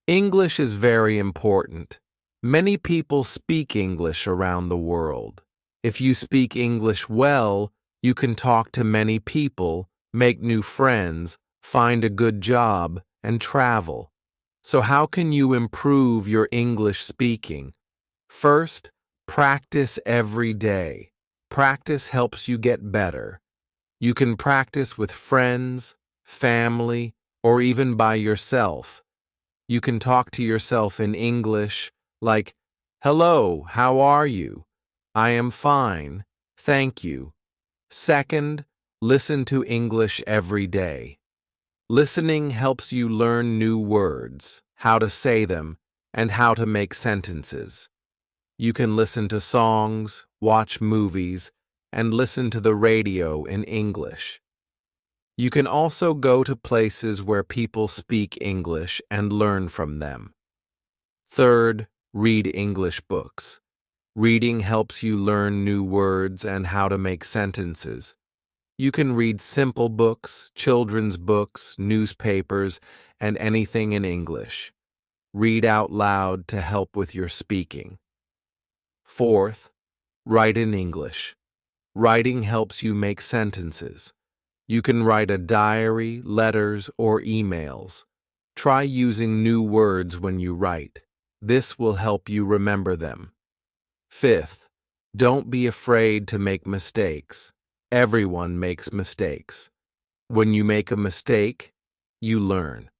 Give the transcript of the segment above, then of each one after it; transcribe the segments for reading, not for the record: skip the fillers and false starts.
English is very important. Many people speak English around the world. If you speak English well, you can talk to many people, make new friends, find a good job, and travel. So how can you improve your English speaking? First, practice every day. Practice helps you get better. You can practice with friends, family, or even by yourself. You can talk to yourself in English, like, "Hello, how are you? I am fine, thank you." Second, listen to English every day. Listening helps you learn new words, how to say them, and how to make sentences. You can listen to songs, watch movies, and listen to the radio in English. You can also go to places where people speak English and learn from them. Third, read English books. Reading helps you learn new words and how to make sentences. You can read simple books, children's books, newspapers, and anything in English. Read out loud to help with your speaking. Fourth, write in English. Writing helps you make sentences. You can write a diary, letters, or emails. Try using new words when you write. This will help you remember them. Fifth, don't be afraid to make mistakes. Everyone makes mistakes. When you make a mistake, you learn.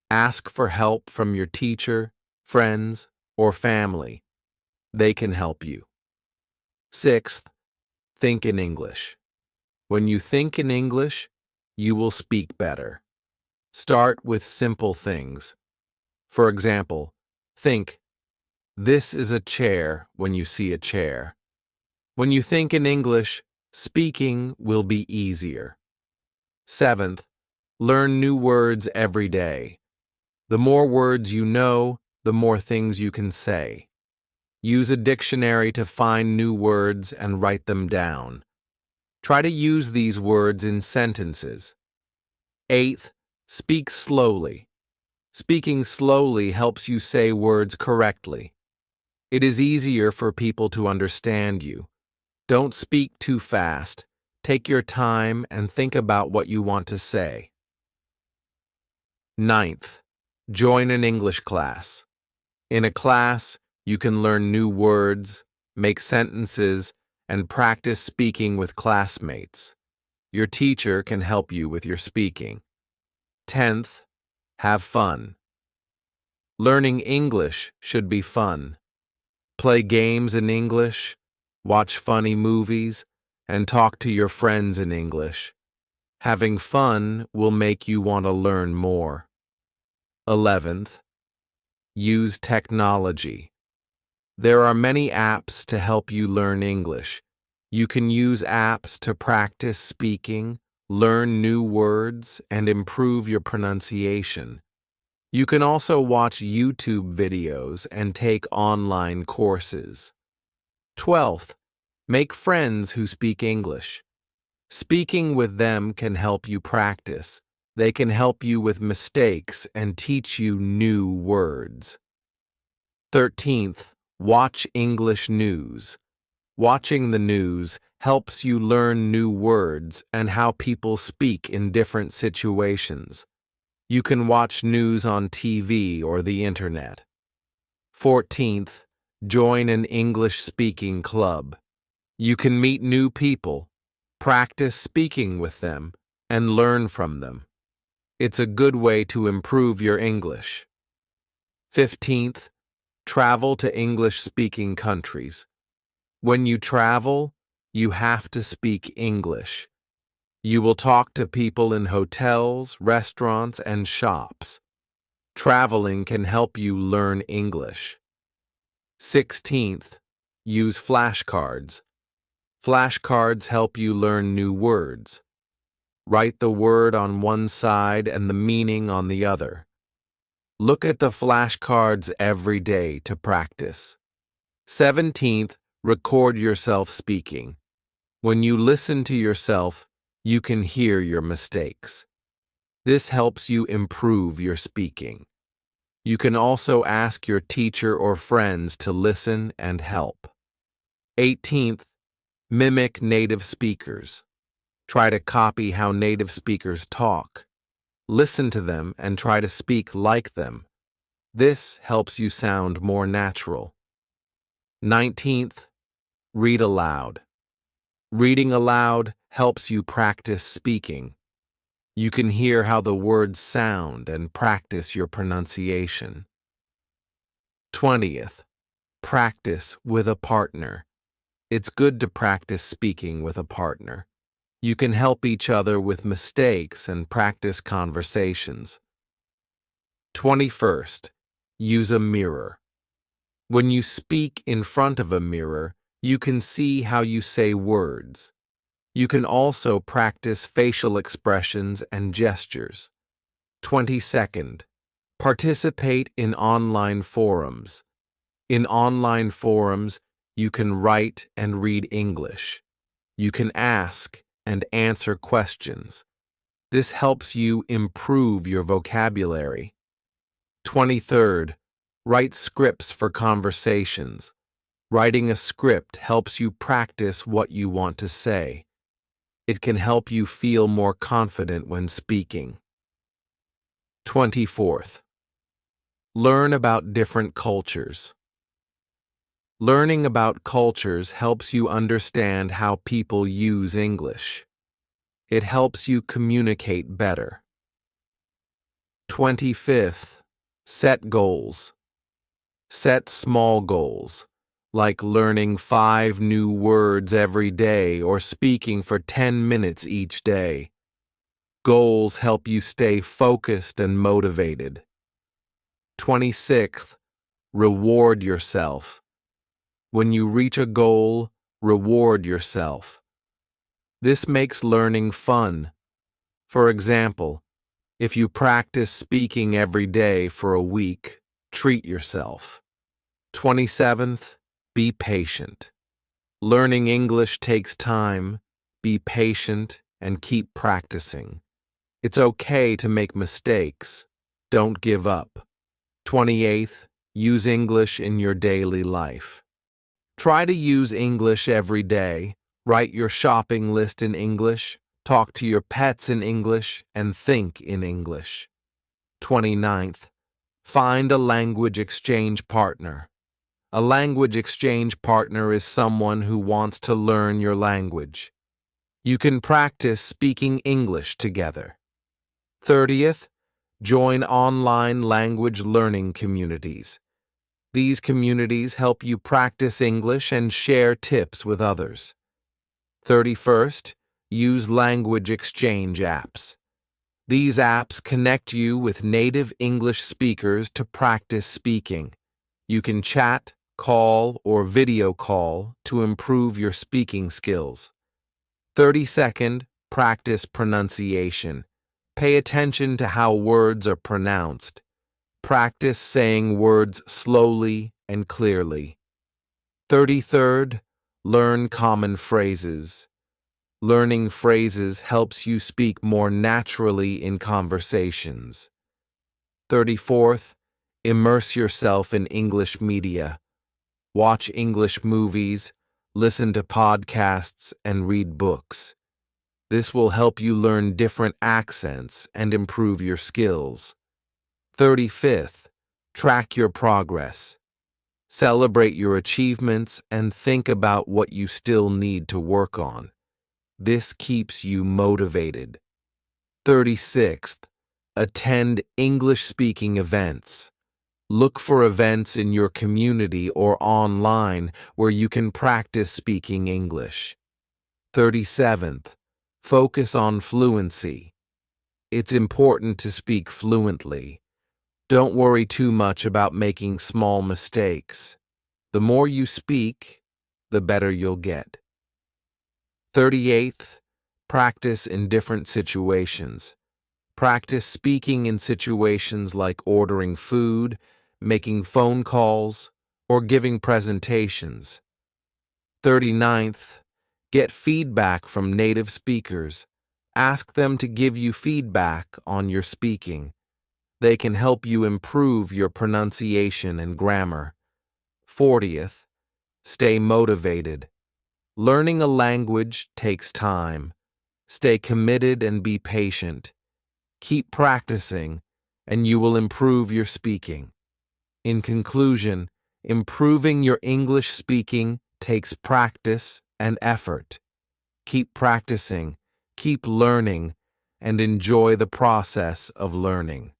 Ask for help from your teacher, friends, or family. They can help you. Sixth, think in English. When you think in English, you will speak better. Start with simple things. For example, think, "This is a chair," when you see a chair. When you think in English, speaking will be easier. Seventh, learn new words every day. The more words you know, the more things you can say. Use a dictionary to find new words and write them down. Try to use these words in sentences. Eighth, speak slowly. Speaking slowly helps you say words correctly. It is easier for people to understand you. Don't speak too fast. Take your time and think about what you want to say. Ninth, join an English class. In a class, you can learn new words, make sentences, and practice speaking with classmates. Your teacher can help you with your speaking. 10th, have fun. Learning English should be fun. Play games in English, watch funny movies, and talk to your friends in English. Having fun will make you want to learn more. 11th, use technology. There are many apps to help you learn English. You can use apps to practice speaking, learn new words, and improve your pronunciation. You can also watch YouTube videos and take online courses. 12th, make friends who speak English. Speaking with them can help you practice. They can help you with mistakes and teach you new words. 13th, watch English news. Watching the news helps you learn new words and how people speak in different situations. You can watch news on TV or the internet. 14th, join an English-speaking club. You can meet new people, practice speaking with them, and learn from them. It's a good way to improve your English. 15th, travel to English-speaking countries. When you travel, you have to speak English. You will talk to people in hotels, restaurants, and shops. Traveling can help you learn English. 16th, use flashcards. Flashcards help you learn new words. Write the word on one side and the meaning on the other. Look at the flashcards every day to practice. 17th, record yourself speaking. When you listen to yourself, you can hear your mistakes. This helps you improve your speaking. You can also ask your teacher or friends to listen and help. 18th, mimic native speakers. Try to copy how native speakers talk. Listen to them and try to speak like them. This helps you sound more natural. 19th, read aloud. Reading aloud helps you practice speaking. You can hear how the words sound and practice your pronunciation. 20th, practice with a partner. It's good to practice speaking with a partner. You can help each other with mistakes and practice conversations. 21st, use a mirror. When you speak in front of a mirror, you can see how you say words. You can also practice facial expressions and gestures. 22nd, participate in online forums. In online forums, you can write and read English. You can ask and answer questions. This helps you improve your vocabulary. 23rd, write scripts for conversations. Writing a script helps you practice what you want to say. It can help you feel more confident when speaking. 24th, learn about different cultures. Learning about cultures helps you understand how people use English. It helps you communicate better. 25th, set goals. Set small goals, like learning 5 new words every day or speaking for 10 minutes each day. Goals help you stay focused and motivated. 26th, reward yourself. When you reach a goal, reward yourself. This makes learning fun. For example, if you practice speaking every day for a week, treat yourself. 27th, be patient. Learning English takes time. Be patient and keep practicing. It's okay to make mistakes. Don't give up. 28th, use English in your daily life. Try to use English every day. Write your shopping list in English, talk to your pets in English, and think in English. 29th, find a language exchange partner. A language exchange partner is someone who wants to learn your language. You can practice speaking English together. 30th, join online language learning communities. These communities help you practice English and share tips with others. 31st, use language exchange apps. These apps connect you with native English speakers to practice speaking. You can chat, call, or video call to improve your speaking skills. 32nd, practice pronunciation. Pay attention to how words are pronounced. Practice saying words slowly and clearly. 33rd, learn common phrases. Learning phrases helps you speak more naturally in conversations. 34th, immerse yourself in English media. Watch English movies, listen to podcasts, and read books. This will help you learn different accents and improve your skills. 35th, track your progress. Celebrate your achievements and think about what you still need to work on. This keeps you motivated. 36th, attend English-speaking events. Look for events in your community or online where you can practice speaking English. 37th, focus on fluency. It's important to speak fluently. Don't worry too much about making small mistakes. The more you speak, the better you'll get. 38th, practice in different situations. Practice speaking in situations like ordering food, making phone calls, or giving presentations. 39th, get feedback from native speakers. Ask them to give you feedback on your speaking. They can help you improve your pronunciation and grammar. 40th, stay motivated. Learning a language takes time. Stay committed and be patient. Keep practicing, and you will improve your speaking. In conclusion, improving your English speaking takes practice and effort. Keep practicing, keep learning, and enjoy the process of learning.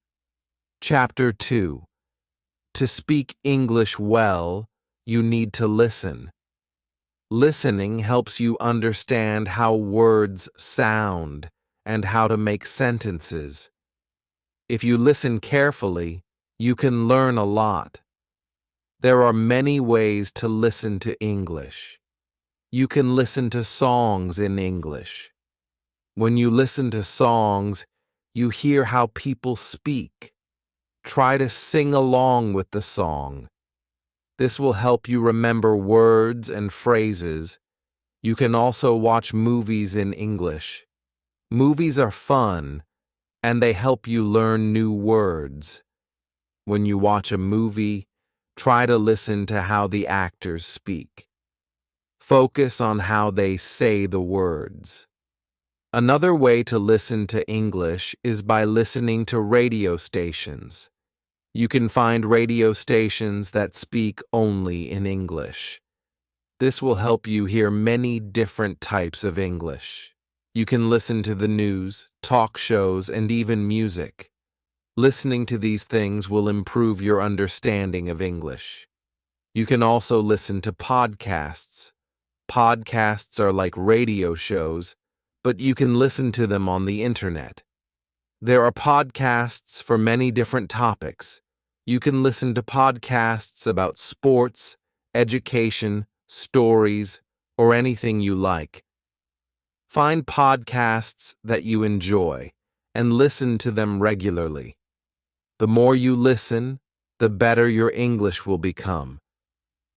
Chapter 2. To speak English well, you need to listen. Listening helps you understand how words sound and how to make sentences. If you listen carefully, you can learn a lot. There are many ways to listen to English. You can listen to songs in English. When you listen to songs, you hear how people speak. Try to sing along with the song. This will help you remember words and phrases. You can also watch movies in English. Movies are fun, and they help you learn new words. When you watch a movie, try to listen to how the actors speak. Focus on how they say the words. Another way to listen to English is by listening to radio stations. You can find radio stations that speak only in English. This will help you hear many different types of English. You can listen to the news, talk shows, and even music. Listening to these things will improve your understanding of English. You can also listen to podcasts. Podcasts are like radio shows, but you can listen to them on the internet. There are podcasts for many different topics. You can listen to podcasts about sports, education, stories, or anything you like. Find podcasts that you enjoy and listen to them regularly. The more you listen, the better your English will become.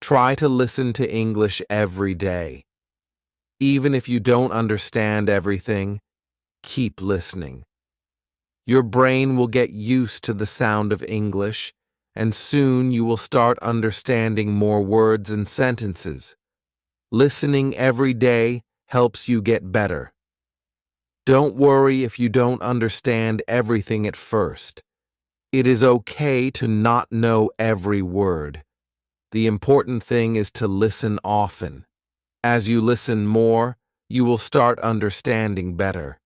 Try to listen to English every day. Even if you don't understand everything, keep listening. Your brain will get used to the sound of English, and soon you will start understanding more words and sentences. Listening every day helps you get better. Don't worry if you don't understand everything at first. It is okay to not know every word. The important thing is to listen often. As you listen more, you will start understanding better.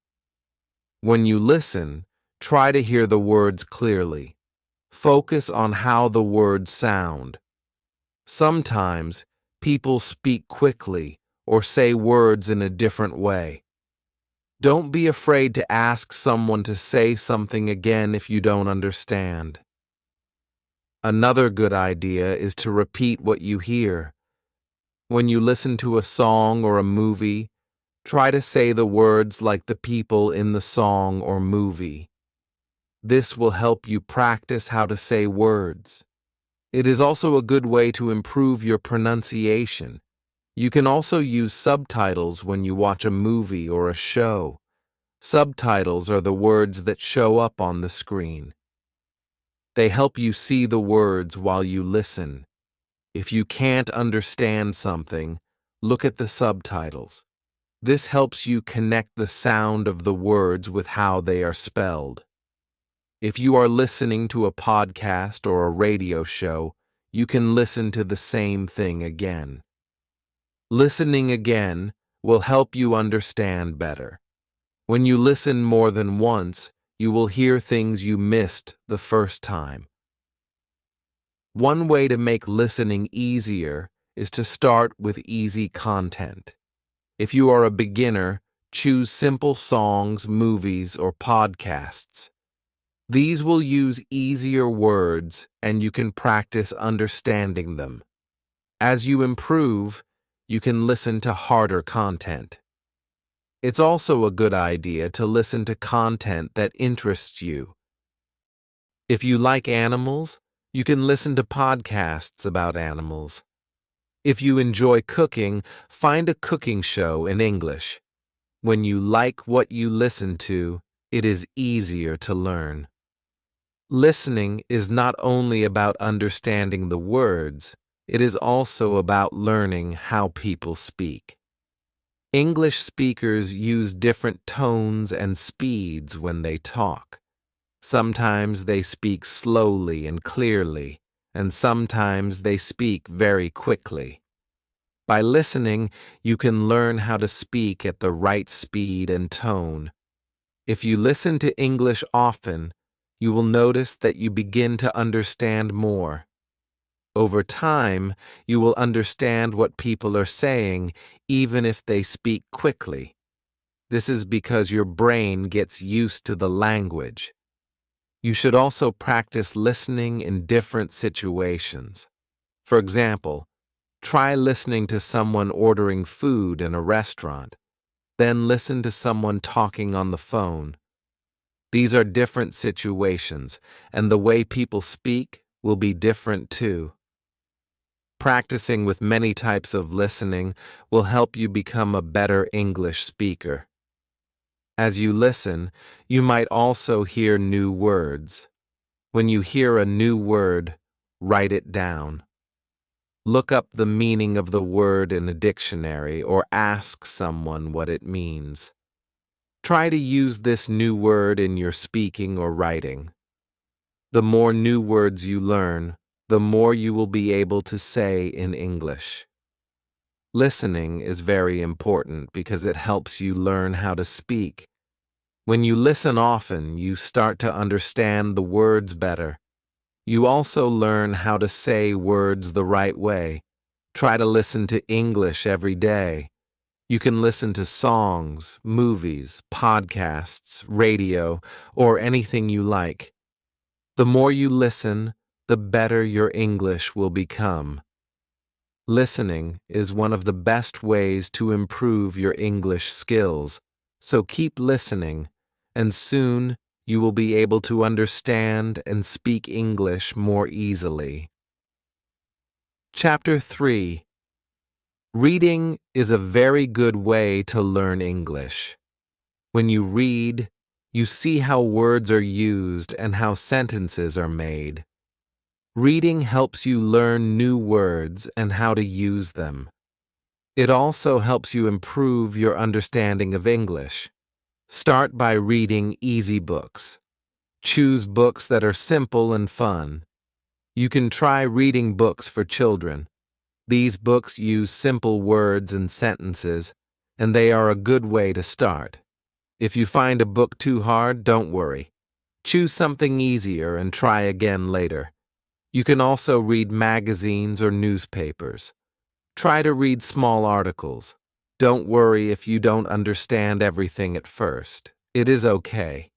When you listen, try to hear the words clearly. Focus on how the words sound. Sometimes, people speak quickly or say words in a different way. Don't be afraid to ask someone to say something again if you don't understand. Another good idea is to repeat what you hear. When you listen to a song or a movie, try to say the words like the people in the song or movie. This will help you practice how to say words. It is also a good way to improve your pronunciation. You can also use subtitles when you watch a movie or a show. Subtitles are the words that show up on the screen. They help you see the words while you listen. If you can't understand something, look at the subtitles. This helps you connect the sound of the words with how they are spelled. If you are listening to a podcast or a radio show, you can listen to the same thing again. Listening again will help you understand better. When you listen more than once, you will hear things you missed the first time. One way to make listening easier is to start with easy content. If you are a beginner, choose simple songs, movies, or podcasts. These will use easier words, and you can practice understanding them. As you improve, you can listen to harder content. It's also a good idea to listen to content that interests you. If you like animals, you can listen to podcasts about animals. If you enjoy cooking, find a cooking show in English. When you like what you listen to, it is easier to learn. Listening is not only about understanding the words, it is also about learning how people speak. English speakers use different tones and speeds when they talk. Sometimes they speak slowly and clearly, and sometimes they speak very quickly. By listening, you can learn how to speak at the right speed and tone. If you listen to English often, you will notice that you begin to understand more. Over time, you will understand what people are saying, even if they speak quickly. This is because your brain gets used to the language. You should also practice listening in different situations. For example, try listening to someone ordering food in a restaurant, then listen to someone talking on the phone. These are different situations, and the way people speak will be different too. Practicing with many types of listening will help you become a better English speaker. As you listen, you might also hear new words. When you hear a new word, write it down. Look up the meaning of the word in a dictionary or ask someone what it means. Try to use this new word in your speaking or writing. The more new words you learn, the more you will be able to say in English. Listening is very important because it helps you learn how to speak. When you listen often, you start to understand the words better. You also learn how to say words the right way. Try to listen to English every day. You can listen to songs, movies, podcasts, radio, or anything you like. The more you listen, the better your English will become. Listening is one of the best ways to improve your English skills, so keep listening, and soon you will be able to understand and speak English more easily. Chapter 3. Reading is a very good way to learn English. When you read, you see how words are used and how sentences are made. Reading helps you learn new words and how to use them. It also helps you improve your understanding of English. Start by reading easy books. Choose books that are simple and fun. You can try reading books for children. These books use simple words and sentences, and they are a good way to start. If you find a book too hard, don't worry. Choose something easier and try again later. You can also read magazines or newspapers. Try to read small articles. Don't worry if you don't understand everything at first. It is okay.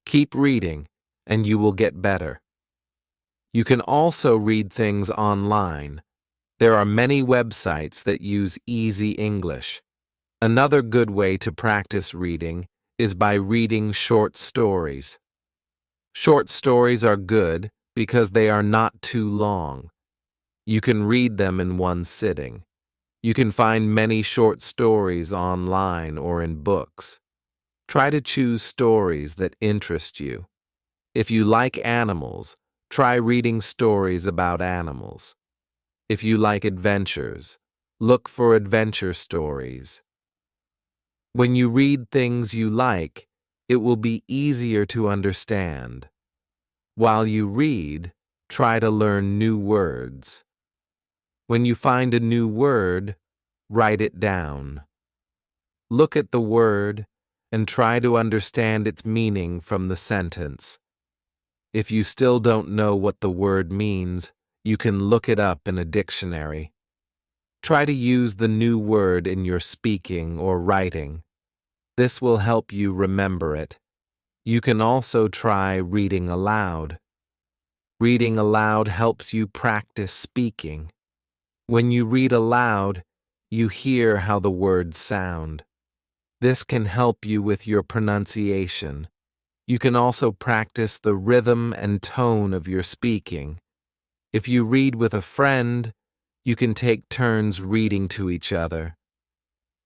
Keep reading, and you will get better. You can also read things online. There are many websites that use easy English. Another good way to practice reading is by reading short stories. Short stories are good because they are not too long. You can read them in one sitting. You can find many short stories online or in books. Try to choose stories that interest you. If you like animals, try reading stories about animals. If you like adventures, look for adventure stories. When you read things you like, it will be easier to understand. While you read, try to learn new words. When you find a new word, write it down. Look at the word and try to understand its meaning from the sentence. If you still don't know what the word means, you can look it up in a dictionary. Try to use the new word in your speaking or writing. This will help you remember it. You can also try reading aloud. Reading aloud helps you practice speaking. When you read aloud, you hear how the words sound. This can help you with your pronunciation. You can also practice the rhythm and tone of your speaking. If you read with a friend, you can take turns reading to each other.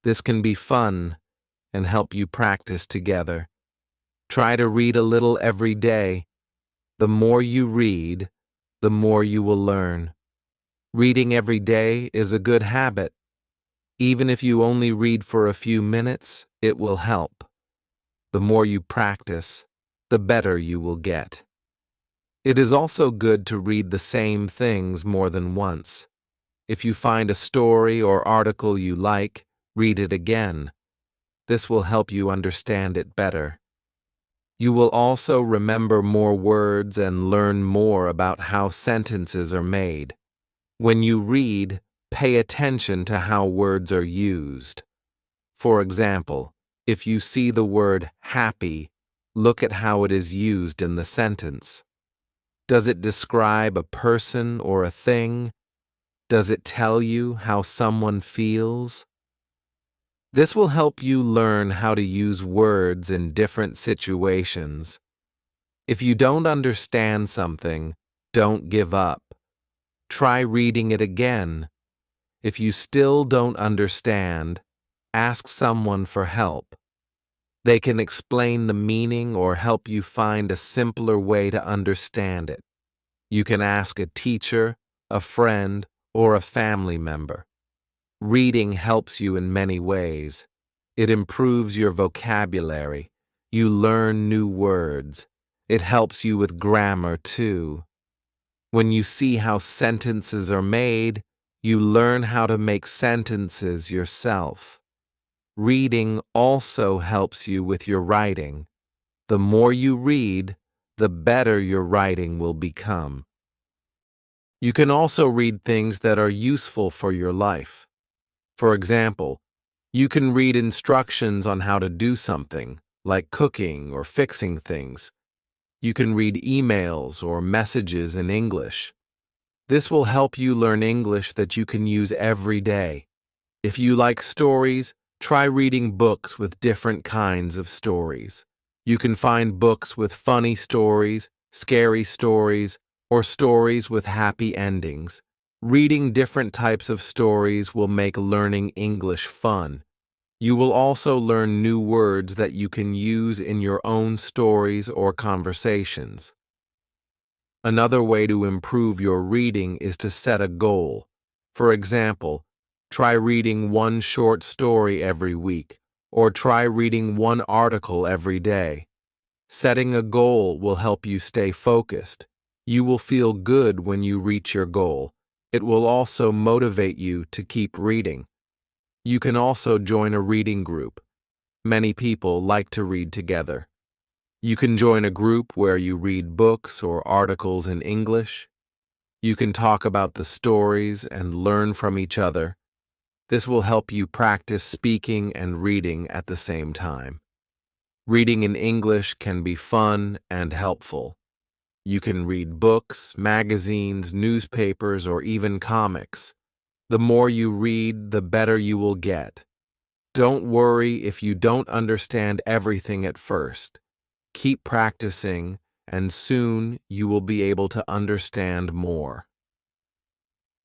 This can be fun and help you practice together. Try to read a little every day. The more you read, the more you will learn. Reading every day is a good habit. Even if you only read for a few minutes, it will help. The more you practice, the better you will get. It is also good to read the same things more than once. If you find a story or article you like, read it again. This will help you understand it better. You will also remember more words and learn more about how sentences are made. When you read, pay attention to how words are used. For example, if you see the word happy, look at how it is used in the sentence. Does it describe a person or a thing? Does it tell you how someone feels? This will help you learn how to use words in different situations. If you don't understand something, don't give up. Try reading it again. If you still don't understand, ask someone for help. They can explain the meaning or help you find a simpler way to understand it. You can ask a teacher, a friend, or a family member. Reading helps you in many ways. It improves your vocabulary. You learn new words. It helps you with grammar too. When you see how sentences are made, you learn how to make sentences yourself. Reading also helps you with your writing. The more you read, the better your writing will become. You can also read things that are useful for your life. For example, you can read instructions on how to do something, like cooking or fixing things. You can read emails or messages in English. This will help you learn English that you can use every day. If you like stories, try reading books with different kinds of stories. You can find books with funny stories, scary stories, or stories with happy endings. Reading different types of stories will make learning English fun. You will also learn new words that you can use in your own stories or conversations. Another way to improve your reading is to set a goal. For example, try reading one short story every week, or try reading one article every day. Setting a goal will help you stay focused. You will feel good when you reach your goal. It will also motivate you to keep reading. You can also join a reading group. Many people like to read together. You can join a group where you read books or articles in English. You can talk about the stories and learn from each other. This will help you practice speaking and reading at the same time. Reading in English can be fun and helpful. You can read books, magazines, newspapers, or even comics. The more you read, the better you will get. Don't worry if you don't understand everything at first. Keep practicing, and soon you will be able to understand more.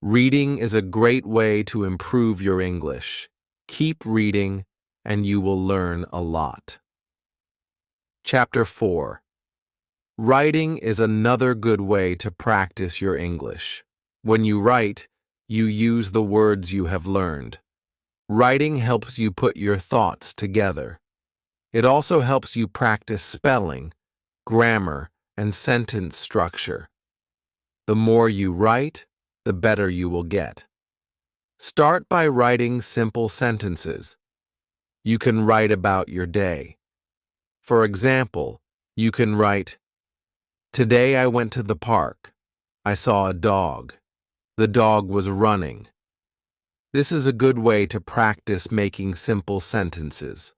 Reading is a great way to improve your English. Keep reading, and you will learn a lot. Chapter 4. Writing is another good way to practice your English. When you write, you use the words you have learned. Writing helps you put your thoughts together. It also helps you practice spelling, grammar, and sentence structure. The more you write, the better you will get. Start by writing simple sentences. You can write about your day. For example, you can write, "Today I went to the park. I saw a dog. The dog was running." This is a good way to practice making simple sentences.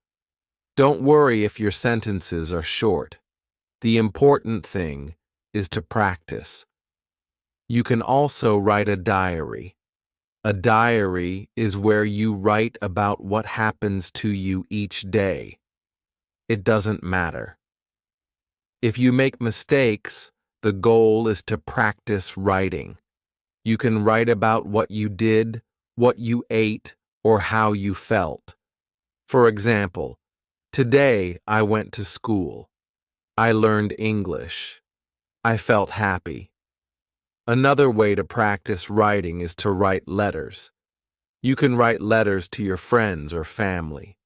Don't worry if your sentences are short. The important thing is to practice. You can also write a diary. A diary is where you write about what happens to you each day. It doesn't matter. If you make mistakes, the goal is to practice writing. You can write about what you did, what you ate, or how you felt. For example, today I went to school. I learned English. I felt happy. Another way to practice writing is to write letters. You can write letters to your friends or family.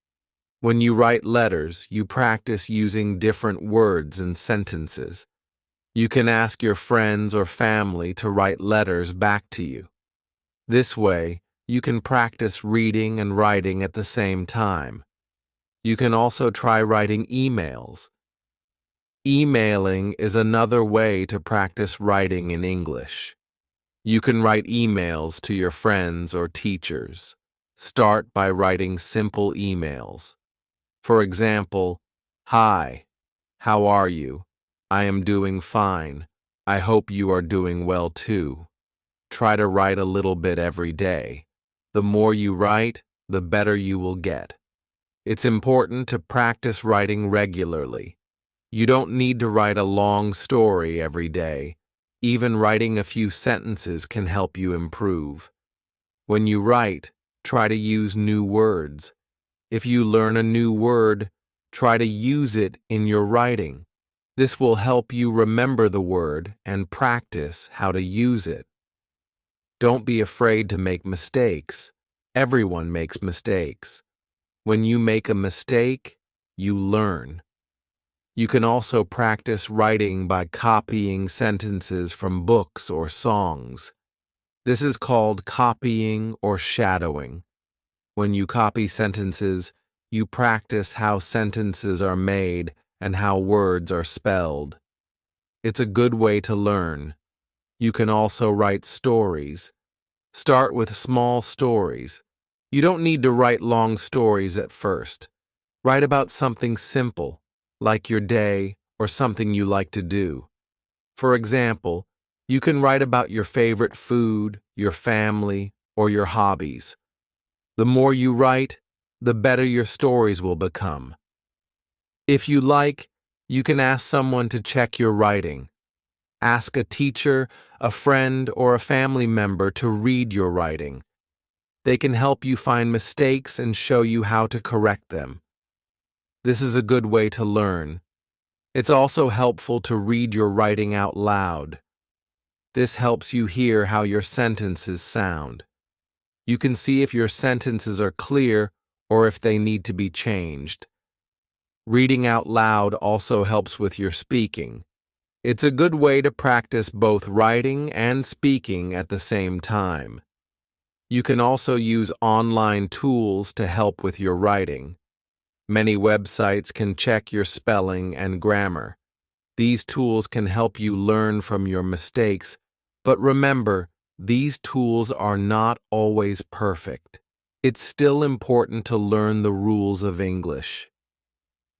When you write letters, you practice using different words and sentences. You can ask your friends or family to write letters back to you. This way, you can practice reading and writing at the same time. You can also try writing emails. Emailing is another way to practice writing in English. You can write emails to your friends or teachers. Start by writing simple emails. For example, "Hi, how are you? I am doing fine. I hope you are doing well too." Try to write a little bit every day. The more you write, the better you will get. It's important to practice writing regularly. You don't need to write a long story every day. Even writing a few sentences can help you improve. When you write, try to use new words. If you learn a new word, try to use it in your writing. This will help you remember the word and practice how to use it. Don't be afraid to make mistakes. Everyone makes mistakes. When you make a mistake, you learn. You can also practice writing by copying sentences from books or songs. This is called copying or shadowing. When you copy sentences, you practice how sentences are made and how words are spelled. It's a good way to learn. You can also write stories. Start with small stories. You don't need to write long stories at first. Write about something simple, like your day or something you like to do. For example, you can write about your favorite food, your family, or your hobbies. The more you write, the better your stories will become. If you like, you can ask someone to check your writing. Ask a teacher, a friend, or a family member to read your writing. They can help you find mistakes and show you how to correct them. This is a good way to learn. It's also helpful to read your writing out loud. This helps you hear how your sentences sound. You can see if your sentences are clear or if they need to be changed. Reading out loud also helps with your speaking. It's a good way to practice both writing and speaking at the same time. You can also use online tools to help with your writing. Many websites can check your spelling and grammar. These tools can help you learn from your mistakes, but remember, these tools are not always perfect. It's still important to learn the rules of English.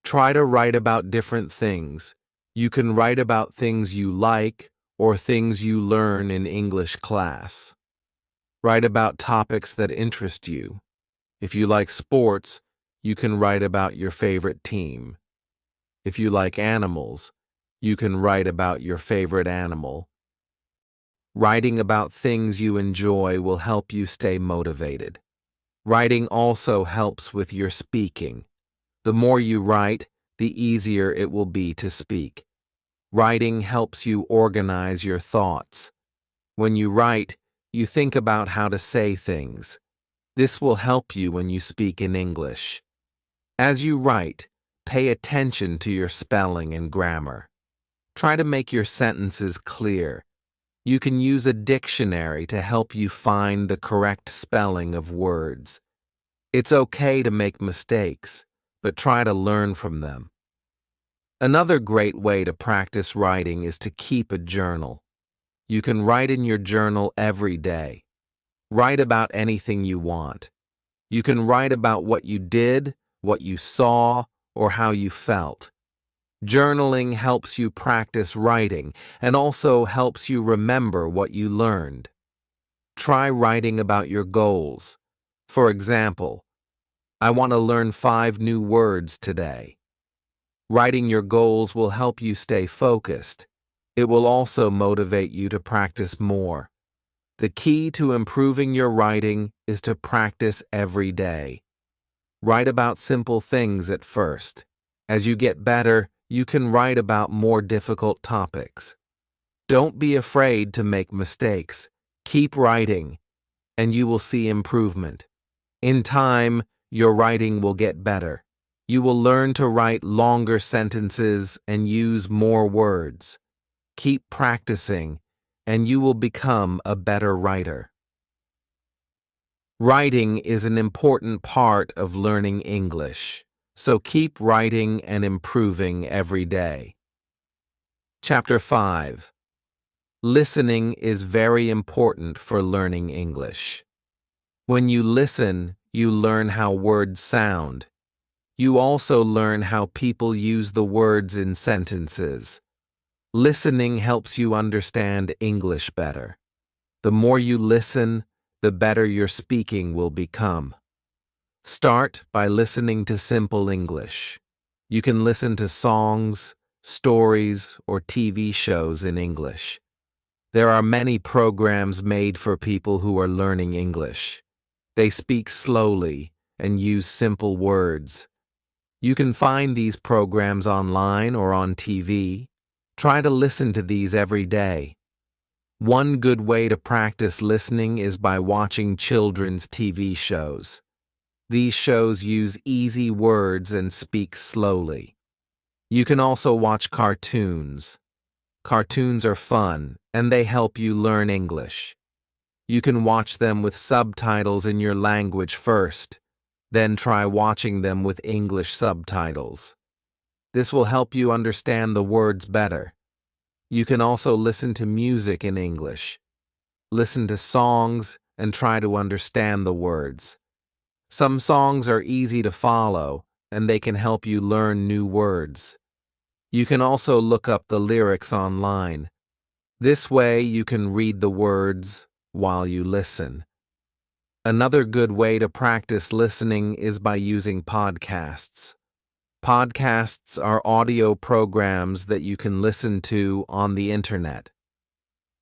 Try to write about different things. You can write about things you like or things you learn in English class. Write about topics that interest you. If you like sports, you can write about your favorite team. If you like animals, you can write about your favorite animal. Writing about things you enjoy will help you stay motivated. Writing also helps with your speaking. The more you write, the easier it will be to speak. Writing helps you organize your thoughts. When you write, you think about how to say things. This will help you when you speak in English. As you write, pay attention to your spelling and grammar. Try to make your sentences clear. You can use a dictionary to help you find the correct spelling of words. It's okay to make mistakes, but try to learn from them. Another great way to practice writing is to keep a journal. You can write in your journal every day. Write about anything you want. You can write about what you did, what you saw, or how you felt. Journaling helps you practice writing and also helps you remember what you learned. Try writing about your goals. For example, I want to learn 5 new words today. Writing your goals will help you stay focused. It will also motivate you to practice more. The key to improving your writing is to practice every day. Write about simple things at first. As you get better, you can write about more difficult topics. Don't be afraid to make mistakes. Keep writing, and you will see improvement. In time, your writing will get better. You will learn to write longer sentences and use more words. Keep practicing, and you will become a better writer. Writing is an important part of learning English, so keep writing and improving every day. Chapter 5. Listening is very important for learning English. When you listen, you learn how words sound. You also learn how people use the words in sentences. Listening helps you understand English better. The more you listen, the better your speaking will become. Start by listening to simple English. You can listen to songs, stories, or TV shows in English. There are many programs made for people who are learning English. They speak slowly and use simple words. You can find these programs online or on TV. Try to listen to these every day. One good way to practice listening is by watching children's TV shows. These shows use easy words and speak slowly. You can also watch cartoons. Cartoons are fun, and they help you learn English. You can watch them with subtitles in your language first, then try watching them with English subtitles. This will help you understand the words better. You can also listen to music in English. Listen to songs and try to understand the words. Some songs are easy to follow, and they can help you learn new words. You can also look up the lyrics online. This way you can read the words while you listen. Another good way to practice listening is by using podcasts. Podcasts are audio programs that you can listen to on the internet.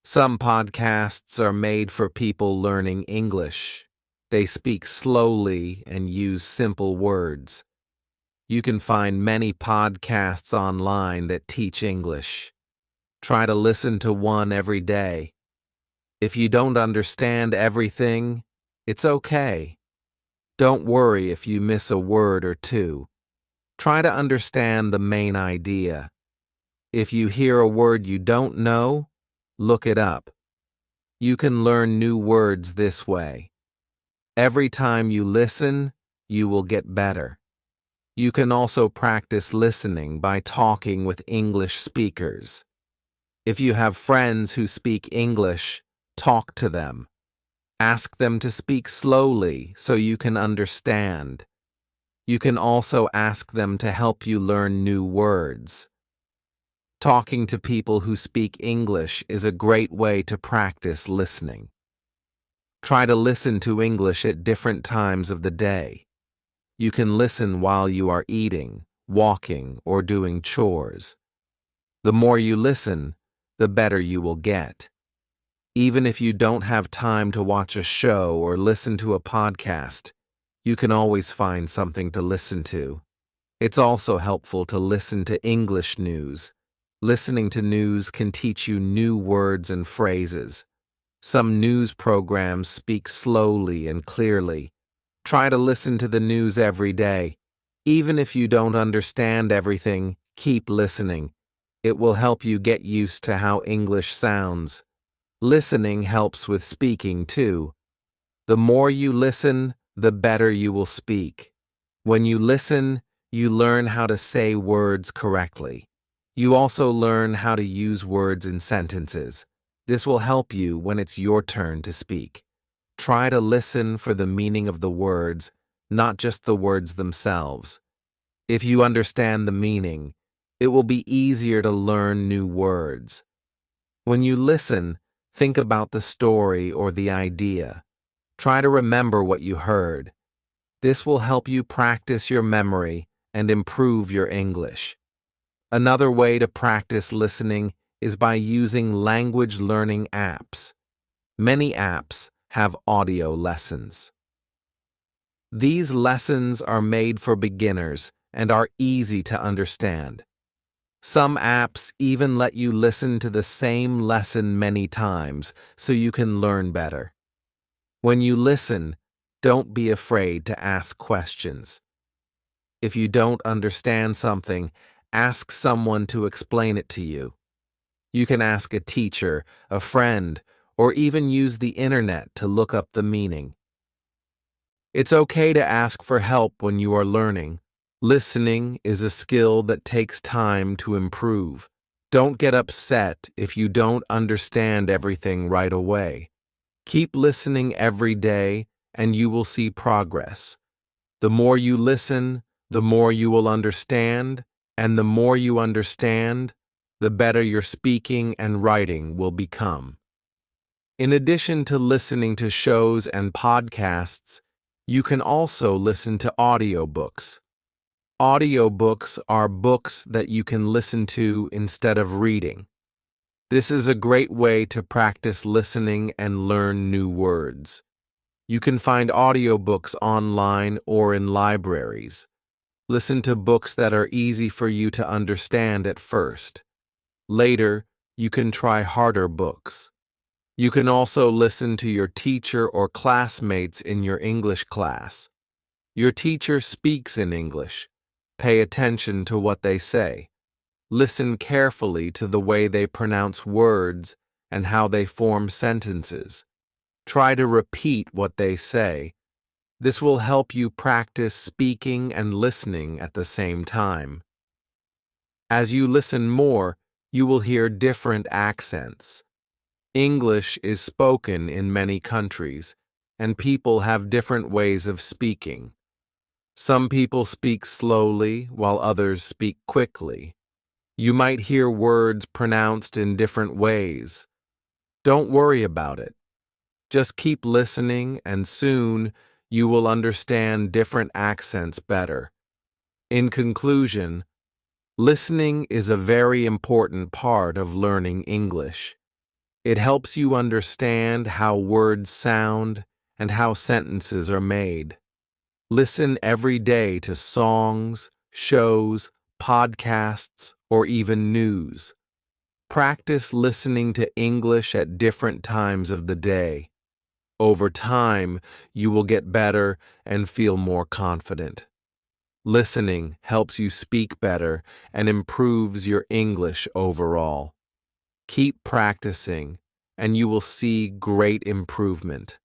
Some podcasts are made for people learning English. They speak slowly and use simple words. You can find many podcasts online that teach English. Try to listen to one every day. If you don't understand everything, it's okay. Don't worry if you miss a word or two. Try to understand the main idea. If you hear a word you don't know, look it up. You can learn new words this way. Every time you listen, you will get better. You can also practice listening by talking with English speakers. If you have friends who speak English, talk to them. Ask them to speak slowly so you can understand. You can also ask them to help you learn new words. Talking to people who speak English is a great way to practice listening. Try to listen to English at different times of the day. You can listen while you are eating, walking, or doing chores. The more you listen, the better you will get. Even if you don't have time to watch a show or listen to a podcast, you can always find something to listen to. It's also helpful to listen to English news. Listening to news can teach you new words and phrases. Some news programs speak slowly and clearly. Try to listen to the news every day. Even if you don't understand everything, keep listening. It will help you get used to how English sounds. Listening helps with speaking too. The more you listen, the better you will speak. When you listen, you learn how to say words correctly. You also learn how to use words in sentences. This will help you when it's your turn to speak. Try to listen for the meaning of the words, not just the words themselves. If you understand the meaning, it will be easier to learn new words. When you listen, think about the story or the idea. Try to remember what you heard. This will help you practice your memory and improve your English. Another way to practice listening is by using language learning apps. Many apps have audio lessons. These lessons are made for beginners and are easy to understand. Some apps even let you listen to the same lesson many times so you can learn better. When you listen, don't be afraid to ask questions. If you don't understand something, ask someone to explain it to you. You can ask a teacher, a friend, or even use the internet to look up the meaning. It's okay to ask for help when you are learning. Listening is a skill that takes time to improve. Don't get upset if you don't understand everything right away. Keep listening every day, and you will see progress. The more you listen, the more you will understand, and the more you understand, the better your speaking and writing will become. In addition to listening to shows and podcasts, you can also listen to audiobooks. Audiobooks are books that you can listen to instead of reading. This is a great way to practice listening and learn new words. You can find audiobooks online or in libraries. Listen to books that are easy for you to understand at first. Later, you can try harder books. You can also listen to your teacher or classmates in your English class. Your teacher speaks in English. Pay attention to what they say. Listen carefully to the way they pronounce words and how they form sentences. Try to repeat what they say. This will help you practice speaking and listening at the same time. As you listen more, you will hear different accents. English is spoken in many countries, and people have different ways of speaking. Some people speak slowly, while others speak quickly. You might hear words pronounced in different ways. Don't worry about it. Just keep listening, and soon you will understand different accents better. In conclusion, listening is a very important part of learning English. It helps you understand how words sound and how sentences are made. Listen every day to songs, shows, podcasts, or even news. Practice listening to English at different times of the day. Over time, you will get better and feel more confident. Listening helps you speak better and improves your English overall. Keep practicing, and you will see great improvement.